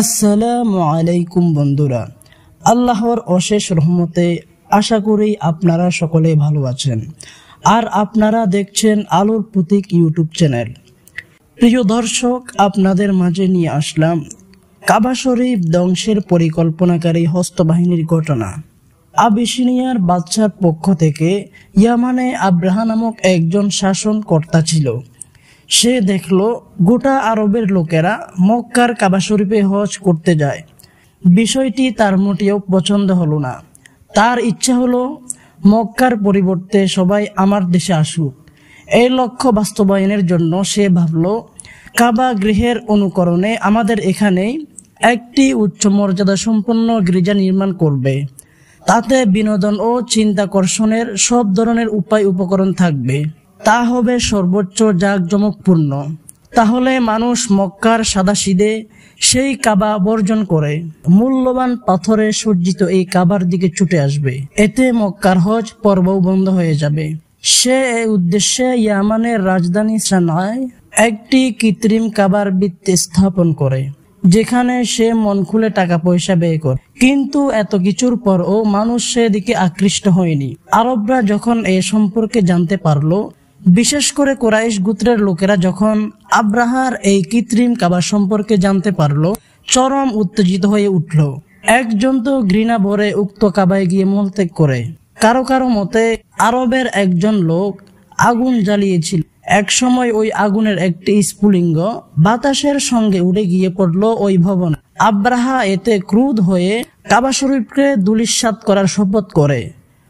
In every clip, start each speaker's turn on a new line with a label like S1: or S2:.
S1: আসসালামু আলাইকুম বন্ধুরা, আল্লাহর অশেষ রহমতে আশা করি আপনারা সকলে ভালো আছেন। আর আপনারা দেখছেন আলোর প্রতীক ইউটিউব চ্যানেল। প্রিয় দর্শক, আপনাদের মাঝে নিয়ে আসলাম কাবা শরীফ ধ্বংসের পরিকল্পনাকারী হস্তবাহিনীর ঘটনা। আবিসিনিয়ার বাদশার পক্ষ থেকে ইয়ামানে আব্রাহা নামক একজন শাসনকর্তা ছিল। সে দেখল গোটা আরবের লোকেরা মক্কার কাবা শরীফে হজ করতে যায়। বিষয়টি তার মোটেও পছন্দ হলো না। তার ইচ্ছা হলো মক্কার পরিবর্তে সবাই আমার দেশে আসুক। এই লক্ষ্য বাস্তবায়নের জন্য সে ভাবল, কাবা গৃহের অনুকরণে আমাদের এখানেই একটি উচ্চ মর্যাদা সম্পন্ন গির্জা নির্মাণ করবে। তাতে বিনোদন ও চিন্তাকর্ষণের সব ধরনের উপায় উপকরণ থাকবে। তা হবে সর্বোচ্চ জাঁকজমকপূর্ণ। তাহলে মানুষ মক্কার সাদাসিধে সেই কাবা বর্জন করে মূল্যবান পাথরে সজ্জিত এই কাবার দিকে ছুটে আসবে। এতে মক্কার হজ পর্বও বন্ধ হয়ে যাবে। সে এই উদ্দেশ্যে ইয়ামানের রাজধানী সানায় একটি কৃত্রিম কাবার ভিত্তি স্থাপন করে, যেখানে সে মন খুলে টাকা পয়সা ব্যয় করে। কিন্তু এত কিছুর পরও মানুষ সেদিকে আকৃষ্ট হয়নি। আরবরা যখন এ সম্পর্কে জানতে পারলো, বিশেষ করে কুরাইশ গোত্রের লোকেরা যখন আব্রাহার এই কৃত্রিম কাবা সম্পর্কে জানতে পারলো, চরম উত্তেজিত হয়ে উঠল। একজন তো ঘৃণা ভরে উক্ত কাবায় গিয়ে মলত্যাগ করে। কারো কারো মতে আরবের একজন লোক আগুন জ্বালিয়েছিল। এক সময় ওই আগুনের একটি স্ফুলিঙ্গ বাতাসের সঙ্গে উড়ে গিয়ে পড়লো ওই ভবনে। আব্রাহা এতে ক্রুদ্ধ হয়ে কাবা শরীফকে ধূলিসাৎ করার শপথ করে।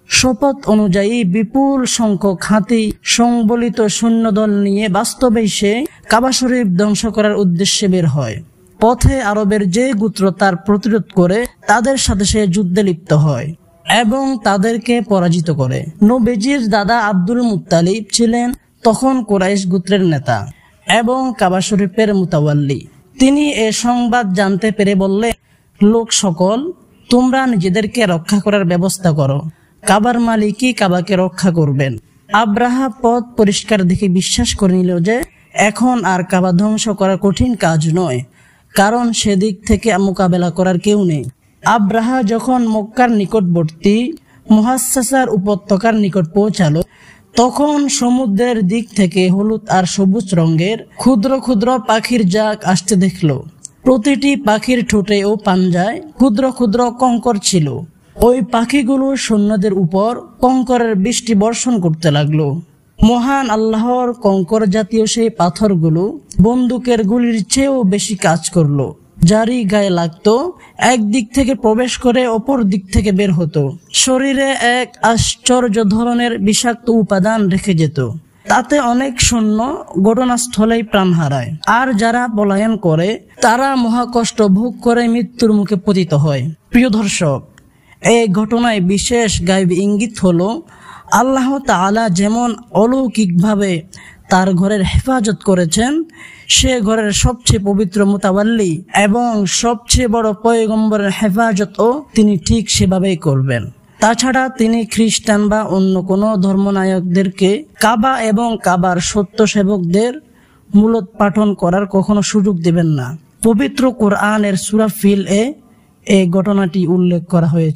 S1: শপথ অনুযায়ী বিপুল সংখ্যক হাতি সংবলিত সৈন্যদল নিয়ে বাস্তবেই সে কাবা শরীফ ধ্বংস করার উদ্দেশ্যে বের হয়। পথে আরবের যে গোত্র তার প্রতিরোধ করে, তাদের সাথে সে যুদ্ধে লিপ্ত হয় এবং তাদেরকে পরাজিত করে। নবীজির দাদা আব্দুল মুত্তালিব ছিলেন তখন কুরাইশ গোত্রের নেতা এবং কাবা শরীফের মুতাওয়াল্লি। তিনি এ সংবাদ জানতে পেরে বললেন, লোক সকল, তোমরা নিজেদেরকে রক্ষা করার ব্যবস্থা করো। কাবার মালিকই কাবাকে রক্ষা করবেন। আব্রাহা পথ পরিষ্কার দেখে বিশ্বাস করে নিল যে এখন আর কাবা ধ্বংস করা কঠিন কাজ নয়, কারণ সেদিক থেকে মোকাবেলা করার কেউ নেই। আব্রাহা যখন মক্কার নিকটবর্তী মুহাসসাসার উপত্যকার নিকট পৌঁছালো, তখন সমুদ্রের দিক থেকে হলুদ আর সবুজ রঙের ক্ষুদ্র ক্ষুদ্র পাখির জাক আসতে দেখলো। প্রতিটি পাখির ঠোঁটে ও পাঞ্জায় ক্ষুদ্র ক্ষুদ্র কঙ্কর ছিল। ওই পাখিগুলো সৈন্যদের উপর কঙ্করের বৃষ্টি বর্ষণ করতে লাগলো। মহান আল্লাহর কঙ্কর জাতীয় সেই পাথরগুলো বন্দুকের গুলির চেয়েও বেশি কাজ করলো। যারই গায়ে লাগতো একদিক থেকে প্রবেশ করে অপর দিক থেকে বের হতো। শরীরে এক আশ্চর্য ধরনের বিষাক্ত উপাদান রেখে যেত। তাতে অনেক সৈন্য ঘটনাস্থলেই প্রাণ হারায়। আর যারা পলায়ন করে তারা মহাকষ্ট ভোগ করে মৃত্যুর মুখে পতিত হয়। প্রিয় দর্শক, এই ঘটনায় বিশেষ গায়বী ইঙ্গিত হলো, আল্লাহ তাআলা যেমন অলৌকিকভাবে তার ঘরের হেফাজত করেছেন, সে ঘরের সবচেয়ে পবিত্র মুতাওয়াল্লি এবং সবচেয়ে বড় পয়গম্বরের হেফাজতও তিনি ঠিক সেভাবেই করবেন। তাছাড়া তিনি খ্রিস্টান বা অন্য কোনো ধর্মনায়কদেরকে কাবা এবং কাবার সত্য সেবকদের মূলোৎপাটন করার কখনো সুযোগ দেবেন না। পবিত্র কোরআনের সূরা ফিল এই ঘটনাটি উল্লেখ করা হয়েছে।